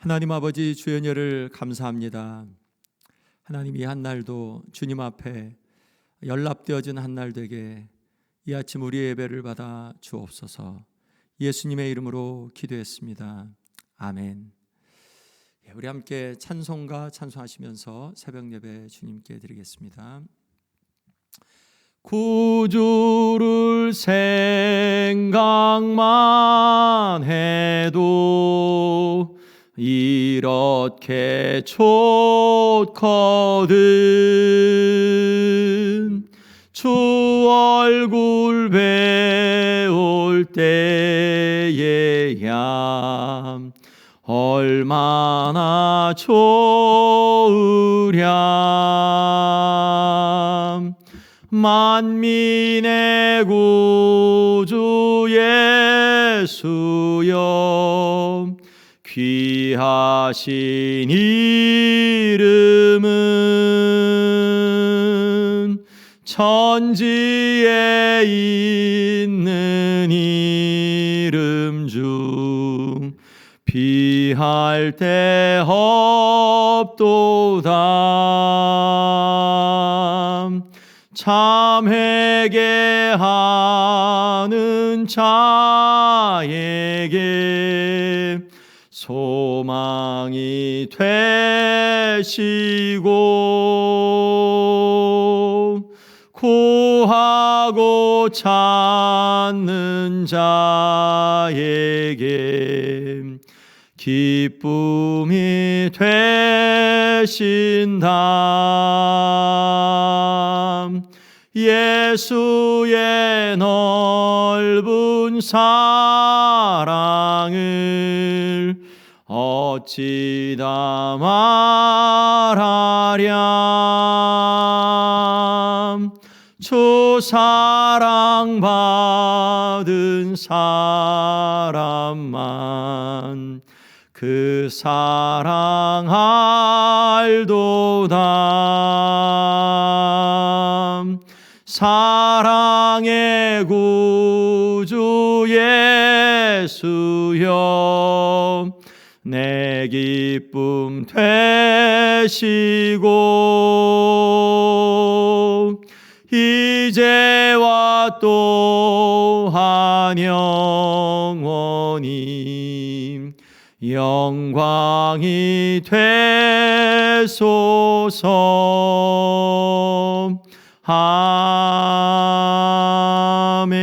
하나님 아버지, 주의 은혜를 감사합니다. 하나님, 이 한날도 주님 앞에 연락되어진 한날 되게 이 아침 우리의 예배를 받아 주옵소서. 예수님의 이름으로 기도했습니다. 아멘. 우리 함께 찬송가 찬송하시면서 새벽 예배 주님께 드리겠습니다. 구주를 생각만 해도 이렇게 좋거든. 주 얼굴 배울 때에야 얼마나 좋으랴. 만민의 구주 예수여, 귀하신 이름은 천지에 있는 이름 중 비할 데 없도다. 참 회개하는 자에게 소망이 되시고, 구하고 찾는 자에게 기쁨이 되신다. 예수의 넓은 사랑을 어찌 다 말하랴. 주 사랑 받은 사람만 그 사랑 알도다. 사랑의 구주 예수여, 내 기쁨 되시고, 이제와 또한 영원히 영광이 되소서. 아멘.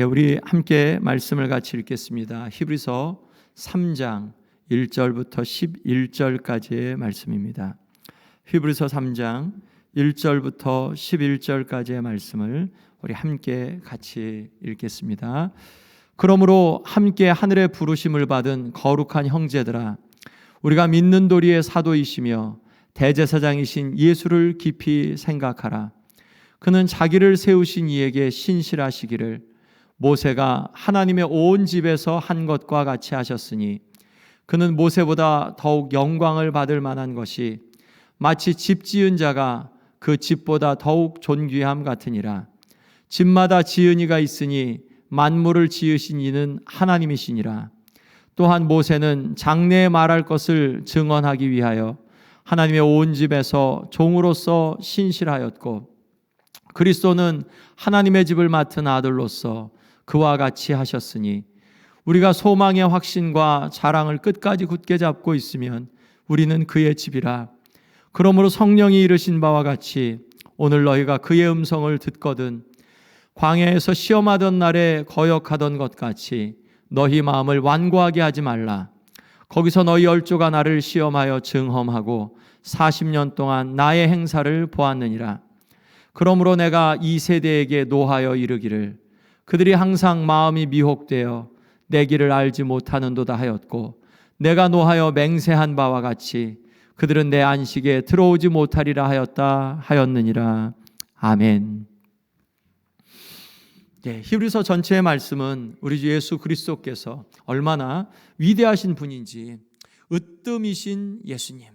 우리 함께 말씀을 같이 읽겠습니다. 히브리서 3장 1절부터 11절까지의 말씀입니다. 히브리서 3장 1절부터 11절까지의 말씀을 우리 함께 같이 읽겠습니다. 그러므로 함께 하늘의 부르심을 받은 거룩한 형제들아, 우리가 믿는 도리의 사도이시며 대제사장이신 예수를 깊이 생각하라. 그는 자기를 세우신 이에게 신실하시기를 모세가 하나님의 온 집에서 한 것과 같이 하셨으니, 그는 모세보다 더욱 영광을 받을 만한 것이 마치 집 지은 자가 그 집보다 더욱 존귀함 같으니라. 집마다 지은 이가 있으니 만물을 지으신 이는 하나님이시니라. 또한 모세는 장래에 말할 것을 증언하기 위하여 하나님의 온 집에서 종으로서 신실하였고, 그리스도는 하나님의 집을 맡은 아들로서 그와 같이 하셨으니, 우리가 소망의 확신과 자랑을 끝까지 굳게 잡고 있으면 우리는 그의 집이라. 그러므로 성령이 이르신 바와 같이 오늘 너희가 그의 음성을 듣거든 광야에서 시험하던 날에 거역하던 것 같이 너희 마음을 완고하게 하지 말라. 거기서 너희 열조가 나를 시험하여 증험하고 40년 동안 나의 행사를 보았느니라. 그러므로 내가 이 세대에게 노하여 이르기를 그들이 항상 마음이 미혹되어 내 길을 알지 못하는도다 하였고, 내가 노하여 맹세한 바와 같이 그들은 내 안식에 들어오지 못하리라 하였느니라. 아멘. 히브리서 전체의 말씀은 우리 주 예수 그리스도께서 얼마나 위대하신 분인지, 으뜸이신 예수님,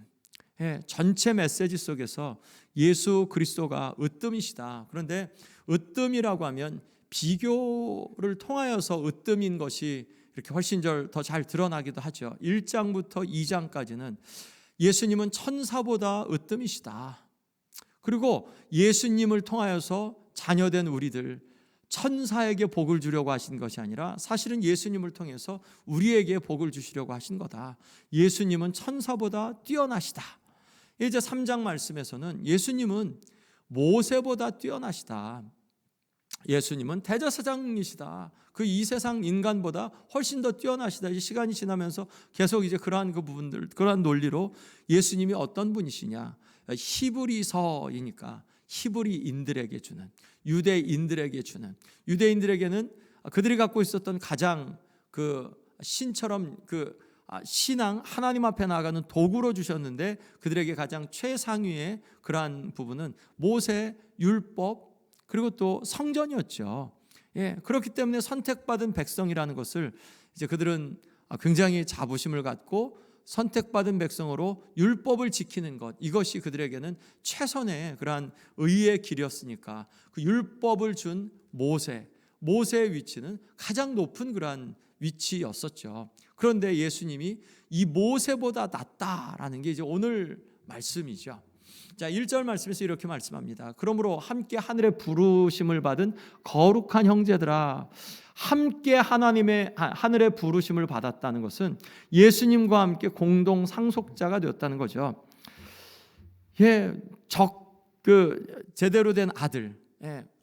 전체 메시지 속에서 예수 그리스도가 으뜸이시다. 그런데 으뜸이라고 하면 비교를 통하여서 으뜸인 것이 이렇게 훨씬 더 잘 드러나기도 하죠. 1장부터 2장까지는 예수님은 천사보다 으뜸이시다. 그리고 예수님을 통하여서 자녀된 우리들, 천사에게 복을 주려고 하신 것이 아니라 사실은 예수님을 통해서 우리에게 복을 주시려고 하신 거다. 예수님은 천사보다 뛰어나시다. 이제 3장 말씀에서는 예수님은 모세보다 뛰어나시다. 예수님은 대제사장이시다. 그 이 세상 인간보다 훨씬 더 뛰어나시다. 이제 시간이 지나면서 계속 이제 그러한 그 부분들, 그러한 논리로 예수님이 어떤 분이시냐? 히브리서이니까 히브리인들에게 주는, 유대인들에게 주는, 유대인들에게는 그들이 갖고 있었던 가장 그 신처럼 그 신앙, 하나님 앞에 나아가는 도구로 주셨는데 그들에게 가장 최상위의 그러한 부분은 모세, 율법, 그리고 또 성전이었죠. 예, 그렇기 때문에 선택받은 백성이라는 것을 이제 그들은 굉장히 자부심을 갖고 선택받은 백성으로 율법을 지키는 것, 이것이 그들에게는 최선의 그러한 의의 길이었으니까 그 율법을 준 모세의 위치는 가장 높은 그러한 위치였었죠. 그런데 예수님이 이 모세보다 낫다라는 게 이제 오늘 말씀이죠. 자, 1절 말씀에서 이렇게 말씀합니다. 그러므로 함께 하늘의 부르심을 받은 거룩한 형제들아, 함께 하늘의 부르심을 받았다는 것은 예수님과 함께 공동 상속자가 되었다는 거죠. 예, 제대로 된 아들,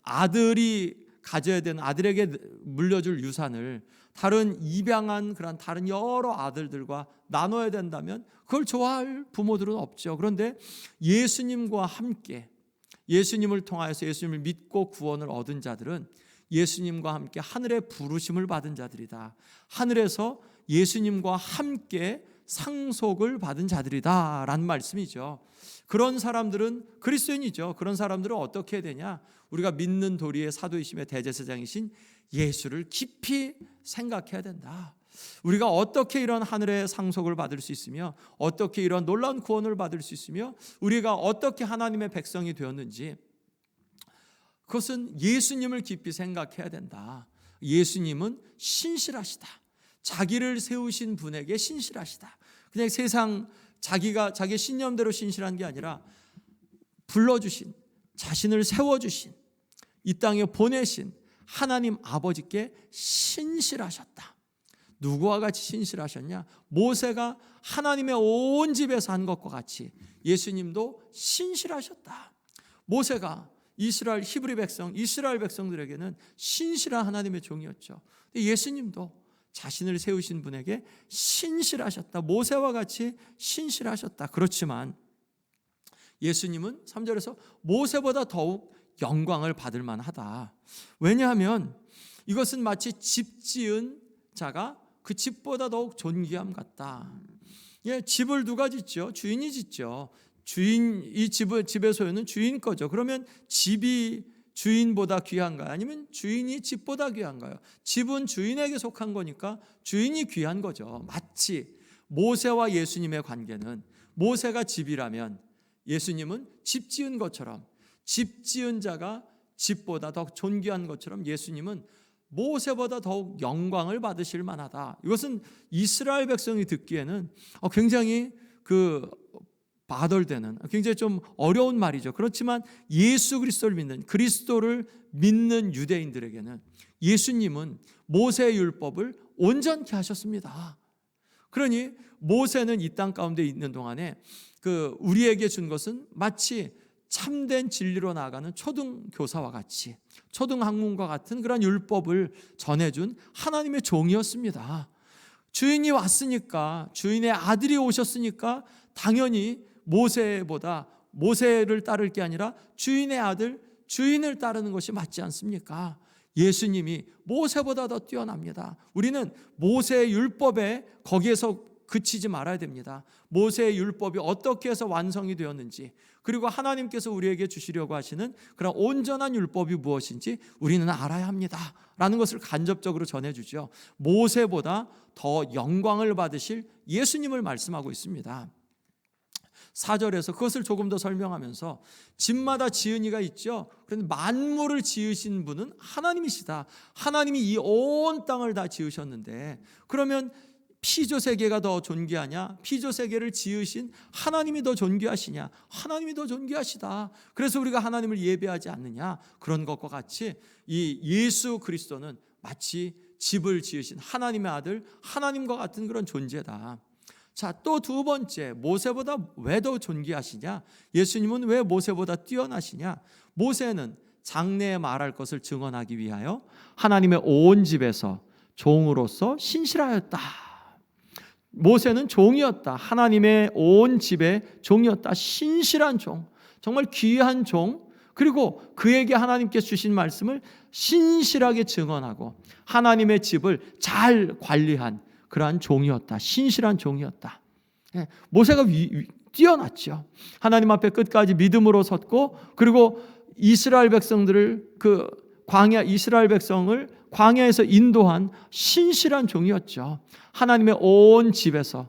아들이 가져야 되는, 아들에게 물려줄 유산을 다른 입양한 그런 다른 여러 아들들과 나눠야 된다면 그걸 좋아할 부모들은 없죠. 그런데 예수님과 함께, 예수님을 통하여서 예수님을 믿고 구원을 얻은 자들은 예수님과 함께 하늘의 부르심을 받은 자들이다. 하늘에서 예수님과 함께 상속을 받은 자들이다 라는 말씀이죠. 그런 사람들은 그리스도인이죠. 그런 사람들은 어떻게 해야 되냐? 우리가 믿는 도리의 사도이심의 대제사장이신 예수를 깊이 생각해야 된다. 우리가 어떻게 이런 하늘의 상속을 받을 수 있으며, 어떻게 이런 놀라운 구원을 받을 수 있으며, 우리가 어떻게 하나님의 백성이 되었는지, 그것은 예수님을 깊이 생각해야 된다. 예수님은 신실하시다. 자기를 세우신 분에게 신실하시다. 그냥 세상 자기 신념대로 신실한 게 아니라 불러주신, 자신을 세워주신, 이 땅에 보내신 하나님 아버지께 신실하셨다. 누구와 같이 신실하셨냐? 모세가 하나님의 온 집에서 한 것과 같이 예수님도 신실하셨다. 모세가 히브리 백성, 이스라엘 백성들에게는 신실한 하나님의 종이었죠. 예수님도 자신을 세우신 분에게 신실하셨다. 모세와 같이 신실하셨다. 그렇지만 예수님은 3절에서 모세보다 더욱 영광을 받을 만하다. 왜냐하면 이것은 마치 집 지은 자가 그 집보다 더욱 존귀함 같다. 예, 집을 누가 짓죠? 주인이 짓죠. 이 집의 소유는 주인 거죠. 그러면 집이 주인보다 귀한가요? 아니면 주인이 집보다 귀한가요? 집은 주인에게 속한 거니까 주인이 귀한 거죠. 마치 모세와 예수님의 관계는, 모세가 집이라면 예수님은 집 지은 것처럼, 집 지은 자가 집보다 더 존귀한 것처럼 예수님은 모세보다 더욱 영광을 받으실 만하다. 이것은 이스라엘 백성이 듣기에는 굉장히 바덜되는, 굉장히 좀 어려운 말이죠. 그렇지만 예수 그리스도를 믿는 유대인들에게는 예수님은 모세의 율법을 온전케 하셨습니다. 그러니 모세는 이 땅 가운데 있는 동안에 우리에게 준 것은 마치 참된 진리로 나아가는 초등교사와 같이, 초등학문과 같은 그런 율법을 전해준 하나님의 종이었습니다. 주인이 왔으니까, 주인의 아들이 오셨으니까 당연히 모세를 따를 게 아니라 주인의 아들, 주인을 따르는 것이 맞지 않습니까? 예수님이 모세보다 더 뛰어납니다. 우리는 모세의 율법에 거기에서 그치지 말아야 됩니다. 모세의 율법이 어떻게 해서 완성이 되었는지, 그리고 하나님께서 우리에게 주시려고 하시는 그런 온전한 율법이 무엇인지 우리는 알아야 합니다 라는 것을 간접적으로 전해주죠. 모세보다 더 영광을 받으실 예수님을 말씀하고 있습니다. 4절에서 그것을 조금 더 설명하면서 집마다 지은이가 있죠. 그런데 만물을 지으신 분은 하나님이시다. 하나님이 이 온 땅을 다 지으셨는데 그러면 피조 세계가 더 존귀하냐? 피조 세계를 지으신 하나님이 더 존귀하시냐? 하나님이 더 존귀하시다. 그래서 우리가 하나님을 예배하지 않느냐? 그런 것과 같이 이 예수 그리스도는 마치 집을 지으신 하나님의 아들, 하나님과 같은 그런 존재다. 자, 또 두 번째, 모세보다 왜 더 존귀하시냐? 예수님은 왜 모세보다 뛰어나시냐? 모세는 장래에 말할 것을 증언하기 위하여 하나님의 온 집에서 종으로서 신실하였다. 모세는 종이었다. 하나님의 온 집의 종이었다. 신실한 종, 정말 귀한 종. 그리고 그에게 하나님께 주신 말씀을 신실하게 증언하고 하나님의 집을 잘 관리한 그러한 종이었다. 신실한 종이었다. 모세가 뛰어났죠. 하나님 앞에 끝까지 믿음으로 섰고, 그리고 이스라엘 백성들을 이스라엘 백성을 광야에서 인도한 신실한 종이었죠. 하나님의 온 집에서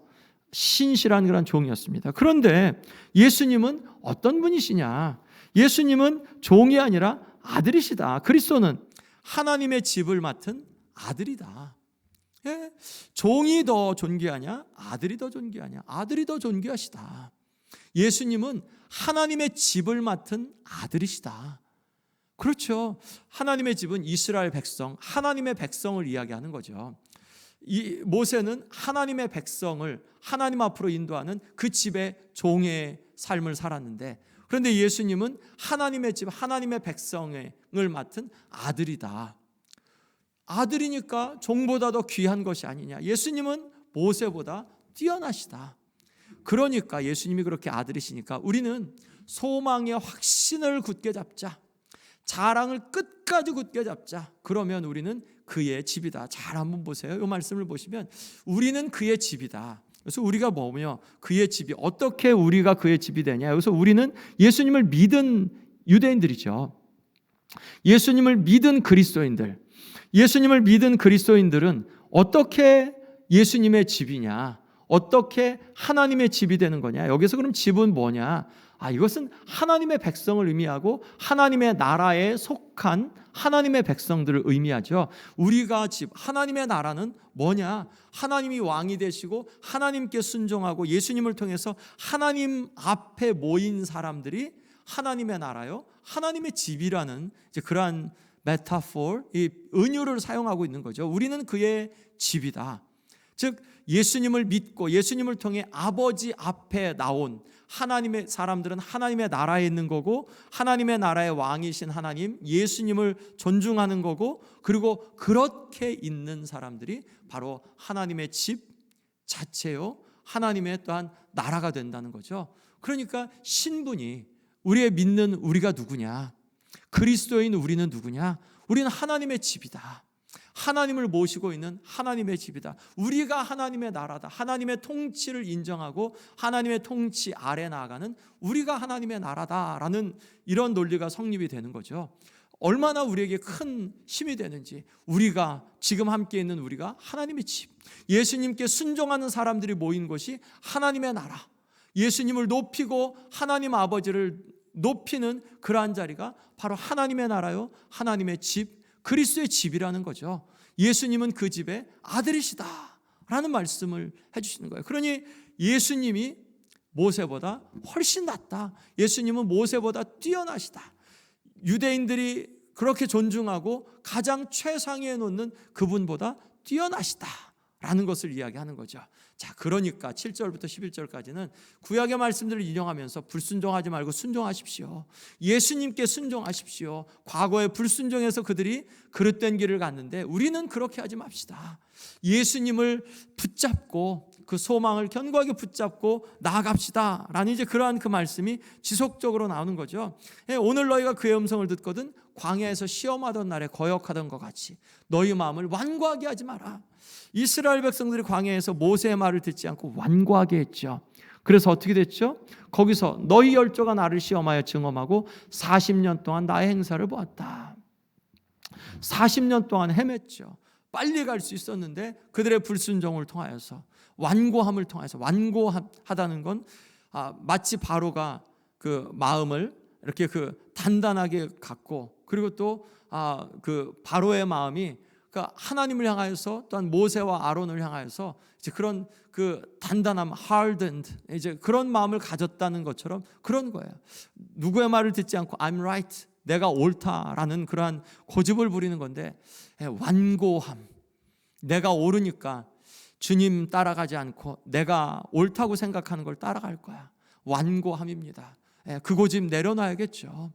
신실한 그런 종이었습니다. 그런데 예수님은 어떤 분이시냐? 예수님은 종이 아니라 아들이시다. 그리스도는 하나님의 집을 맡은 아들이다. 종이 더 존귀하냐? 아들이 더 존귀하냐? 아들이 더 존귀하시다. 예수님은 하나님의 집을 맡은 아들이시다. 그렇죠. 하나님의 집은 이스라엘 백성, 하나님의 백성을 이야기하는 거죠. 이 모세는 하나님의 백성을 하나님 앞으로 인도하는 그 집의 종의 삶을 살았는데, 그런데 예수님은 하나님의 집, 하나님의 백성을 맡은 아들이다. 아들이니까 종보다 더 귀한 것이 아니냐. 예수님은 모세보다 뛰어나시다. 그러니까 예수님이 그렇게 아들이시니까 우리는 소망의 확신을 굳게 잡자. 자랑을 끝까지 굳게 잡자. 그러면 우리는 그의 집이다. 잘 한번 보세요. 이 말씀을 보시면 우리는 그의 집이다. 그래서 우리가 뭐며 그의 집이 어떻게 우리가 그의 집이 되냐. 그래서 우리는 예수님을 믿은 유대인들이죠. 예수님을 믿은 그리스도인들. 예수님을 믿은 그리스도인들은 어떻게 예수님의 집이냐? 어떻게 하나님의 집이 되는 거냐? 여기서 그럼 집은 뭐냐? 이것은 하나님의 백성을 의미하고 하나님의 나라에 속한 하나님의 백성들을 의미하죠. 우리가 하나님의 나라는 뭐냐? 하나님이 왕이 되시고 하나님께 순종하고 예수님을 통해서 하나님 앞에 모인 사람들이 하나님의 나라요, 하나님의 집이라는 이제 그러한 메타포, 이 은유를 사용하고 있는 거죠. 우리는 그의 집이다. 즉 예수님을 믿고 예수님을 통해 아버지 앞에 나온 하나님의 사람들은 하나님의 나라에 있는 거고, 하나님의 나라의 왕이신 하나님 예수님을 존중하는 거고, 그리고 그렇게 있는 사람들이 바로 하나님의 집 자체요, 하나님의 또한 나라가 된다는 거죠. 그러니까 신분이, 우리의 믿는 우리가 누구냐? 그리스도인 우리는 누구냐? 우리는 하나님의 집이다. 하나님을 모시고 있는 하나님의 집이다. 우리가 하나님의 나라다. 하나님의 통치를 인정하고 하나님의 통치 아래 나아가는 우리가 하나님의 나라다라는 이런 논리가 성립이 되는 거죠. 얼마나 우리에게 큰 힘이 되는지, 우리가 지금 함께 있는 우리가 하나님의 집, 예수님께 순종하는 사람들이 모인 곳이 하나님의 나라, 예수님을 높이고 하나님 아버지를 높이는 그러한 자리가 바로 하나님의 나라요, 하나님의 집, 그리스도의 집이라는 거죠. 예수님은 그 집의 아들이시다 라는 말씀을 해주시는 거예요. 그러니 예수님이 모세보다 훨씬 낫다. 예수님은 모세보다 뛰어나시다. 유대인들이 그렇게 존중하고 가장 최상위에 놓는 그분보다 뛰어나시다 라는 것을 이야기하는 거죠. 자, 그러니까 7절부터 11절까지는 구약의 말씀들을 인용하면서 불순종하지 말고 순종하십시오. 예수님께 순종하십시오. 과거에 불순종해서 그들이 그릇된 길을 갔는데 우리는 그렇게 하지 맙시다. 예수님을 붙잡고 그 소망을 견고하게 붙잡고 나아갑시다 라는 이제 그러한 그 말씀이 지속적으로 나오는 거죠. 오늘 너희가 그의 음성을 듣거든 광야에서 시험하던 날에 거역하던 것 같이 너희 마음을 완고하게 하지 마라. 이스라엘 백성들이 광야에서 모세의 말을 듣지 않고 완고하게 했죠. 그래서 어떻게 됐죠? 거기서 너희 열조가 나를 시험하여 증험하고 40년 동안 나의 행사를 보았다. 40년 동안 헤맸죠. 빨리 갈 수 있었는데 그들의 불순종을 통하여서, 완고함을 통해서, 완고하다는 건 마치 바로가 그 마음을 이렇게 그 단단하게 갖고, 그리고 또 그 바로의 마음이 그러니까 하나님을 향하여서, 또한 모세와 아론을 향하여서 이제 그런 그 단단함, hardened, 이제 그런 마음을 가졌다는 것처럼 그런 거예요. 누구의 말을 듣지 않고 I'm right, 내가 옳다라는 그러한 고집을 부리는 건데, 완고함, 내가 옳으니까 주님 따라가지 않고 내가 옳다고 생각하는 걸 따라갈 거야. 완고함입니다. 그 고집 내려놔야겠죠.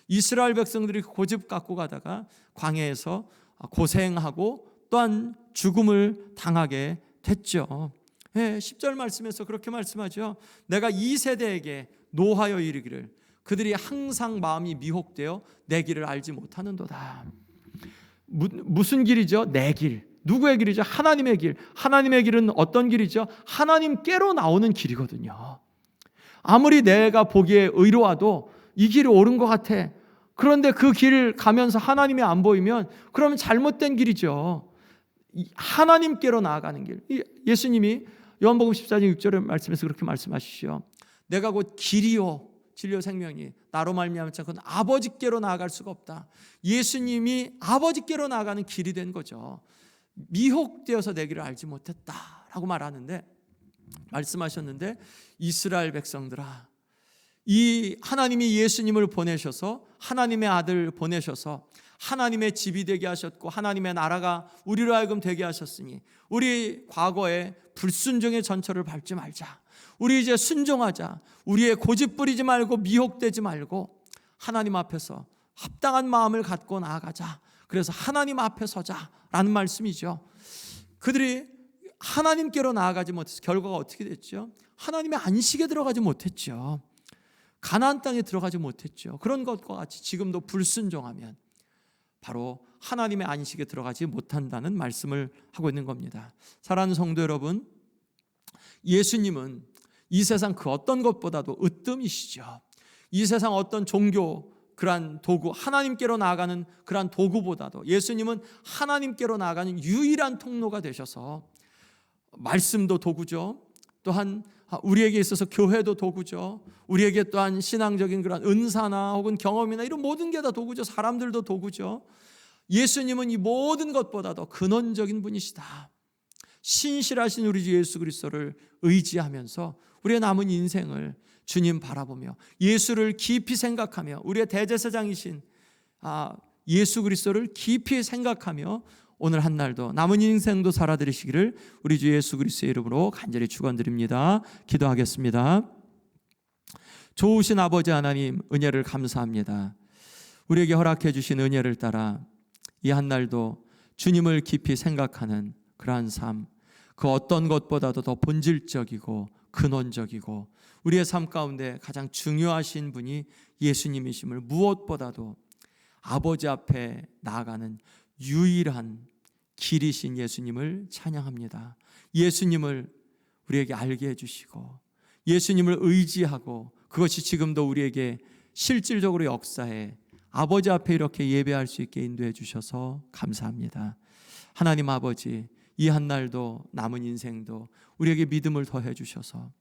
이스라엘 백성들이 고집 갖고 가다가 광야에서 고생하고 또한 죽음을 당하게 됐죠. 10절 말씀에서 그렇게 말씀하죠. 내가 이 세대에게 노하여 이르기를 그들이 항상 마음이 미혹되어 내 길을 알지 못하는도다. 무슨 길이죠? 내 길. 누구의 길이죠? 하나님의 길. 하나님의 길은 어떤 길이죠? 하나님께로 나오는 길이거든요. 아무리 내가 보기에 의로와도 이 길이 옳은 것 같아. 그런데 그 길을 가면서 하나님이 안 보이면 그러면 잘못된 길이죠. 하나님께로 나아가는 길. 예수님이 요한복음 14장 6절의 말씀에서 그렇게 말씀하시죠. 내가 곧 길이요 진리요 생명이 나로 말미암지 않고는 아버지께로 나아갈 수가 없다. 예수님이 아버지께로 나아가는 길이 된 거죠. 미혹되어서 내 길을 알지 못했다라고 말하는데, 말씀하셨는데, 이스라엘 백성들아, 이 하나님이 예수님을 보내셔서 하나님의 아들 보내셔서 하나님의 집이 되게 하셨고 하나님의 나라가 우리로 하여금 되게 하셨으니 우리 과거에 불순종의 전철을 밟지 말자. 우리 이제 순종하자. 우리의 고집 부리지 말고 미혹되지 말고 하나님 앞에서 합당한 마음을 갖고 나아가자. 그래서 하나님 앞에 서자라는 말씀이죠. 그들이 하나님께로 나아가지 못해서 결과가 어떻게 됐죠? 하나님의 안식에 들어가지 못했죠. 가나안 땅에 들어가지 못했죠. 그런 것과 같이 지금도 불순종하면 바로 하나님의 안식에 들어가지 못한다는 말씀을 하고 있는 겁니다. 사랑하는 성도 여러분, 예수님은 이 세상 그 어떤 것보다도 으뜸이시죠. 이 세상 어떤 종교, 그러한 도구, 하나님께로 나아가는 그러한 도구보다도 예수님은 하나님께로 나아가는 유일한 통로가 되셔서, 말씀도 도구죠. 또한 우리에게 있어서 교회도 도구죠. 우리에게 또한 신앙적인 그런 은사나 혹은 경험이나 이런 모든 게 다 도구죠. 사람들도 도구죠. 예수님은 이 모든 것보다도 근원적인 분이시다. 신실하신 우리 주 예수 그리스도를 의지하면서 우리의 남은 인생을 주님 바라보며 예수를 깊이 생각하며 우리의 대제사장이신 예수 그리스도를 깊이 생각하며 오늘 한 날도 남은 인생도 살아드리시기를 우리 주 예수 그리스도의 이름으로 간절히 축원드립니다. 기도하겠습니다. 좋으신 아버지 하나님, 은혜를 감사합니다. 우리에게 허락해 주신 은혜를 따라 이 한 날도 주님을 깊이 생각하는 그러한 삶, 그 어떤 것보다도 더 본질적이고 근원적이고 우리의 삶 가운데 가장 중요하신 분이 예수님이심을 무엇보다도 아버지 앞에 나아가는 유일한 길이신 예수님을 찬양합니다. 예수님을 우리에게 알게 해주시고 예수님을 의지하고 그것이 지금도 우리에게 실질적으로 역사해 아버지 앞에 이렇게 예배할 수 있게 인도해 주셔서 감사합니다. 하나님 아버지, 이 한 날도 남은 인생도 우리에게 믿음을 더해 주셔서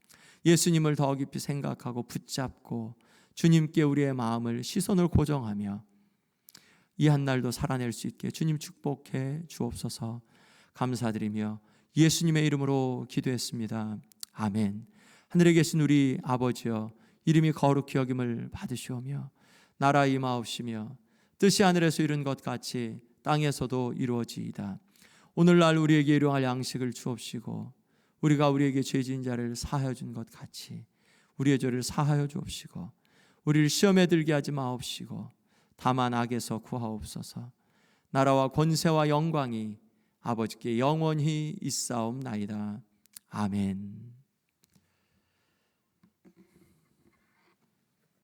예수님을 더 깊이 생각하고 붙잡고 주님께 우리의 마음을, 시선을 고정하며 이 한 날도 살아낼 수 있게 주님 축복해 주옵소서. 감사드리며 예수님의 이름으로 기도했습니다. 아멘. 하늘에 계신 우리 아버지여, 이름이 거룩히 여김을 받으시오며 나라 임하옵시며 뜻이 하늘에서 이룬 것 같이 땅에서도 이루어지이다. 오늘날 우리에게 일용할 양식을 주옵시고 우리가 우리에게 죄진 자를 사하여 준 것 같이 우리의 죄를 사하여 주옵시고 우리를 시험에 들게 하지 마옵시고 다만 악에서 구하옵소서. 나라와 권세와 영광이 아버지께 영원히 있사옵나이다. 아멘.